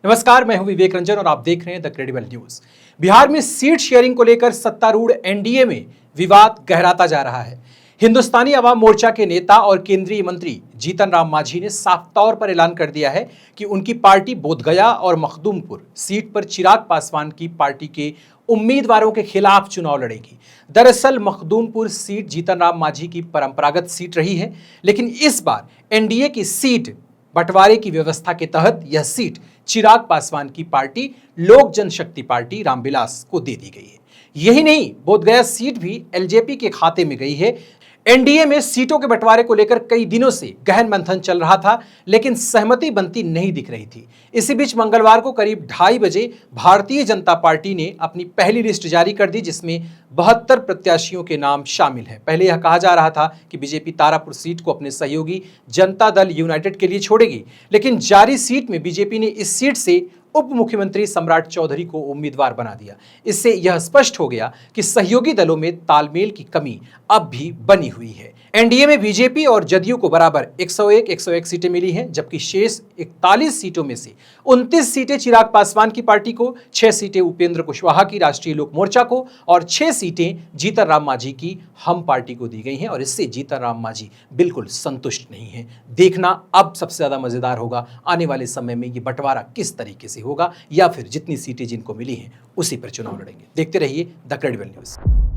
नमस्कार, मैं हूं विवेक रंजन और आप देख रहे हैं द क्रेडिबल न्यूज। बिहार में सीट शेयरिंग को लेकर सत्तारूढ़ एनडीए में विवाद गहराता जा रहा है। हिंदुस्तानी अवाम मोर्चा के नेता और केंद्रीय मंत्री जीतन राम मांझी ने साफ तौर पर ऐलान कर दिया है कि उनकी पार्टी बोधगया और मखदूमपुर सीट पर चिराग पासवान की पार्टी के उम्मीदवारों के खिलाफ चुनाव लड़ेगी। दरअसल मखदूमपुर सीट जीतन राम मांझी की परंपरागत सीट रही है, लेकिन इस बार एनडीए की सीट बंटवारे की व्यवस्था के तहत यह सीट चिराग पासवान की पार्टी लोक जनशक्ति पार्टी रामविलास को दे दी गई है। यही नहीं, बोधगया सीट भी एलजेपी के खाते में गई है। एनडीए में सीटों के बंटवारे को लेकर कई दिनों से गहन मंथन चल रहा था, लेकिन सहमति बनती नहीं दिख रही थी। इसी बीच मंगलवार को करीब 2:30 बजे भारतीय जनता पार्टी ने अपनी पहली लिस्ट जारी कर दी, जिसमें 72 प्रत्याशियों के नाम शामिल हैं। पहले यह कहा जा रहा था कि बीजेपी तारापुर सीट को अपने सहयोगी जनता दल यूनाइटेड के लिए छोड़ेगी, लेकिन जारी सीट में बीजेपी ने इस सीट से उप मुख्यमंत्री सम्राट चौधरी को उम्मीदवार बना दिया। इससे यह स्पष्ट हो गया कि सहयोगी दलों में तालमेल की कमी अब भी बनी हुई है। एनडीए में बीजेपी और जदयू को बराबर 101 सीटें मिली हैं, जबकि शेष 41 सीटों में से 29 सीटें चिराग पासवान की पार्टी को, 6 सीटें उपेंद्र कुशवाहा की राष्ट्रीय लोक मोर्चा को और 6 सीटें जीतन राम मांझी की हम पार्टी को दी गई हैं। और इससे जीतन राम मांझी बिल्कुल संतुष्ट नहीं है। देखना अब सबसे ज्यादा मजेदार होगा, आने वाले समय में ये बंटवारा किस तरीके से होगा, या फिर जितनी सीटें जिनको मिली हैं उसी पर चुनाव लड़ेंगे। देखते रहिए द क्रेडिबल न्यूज।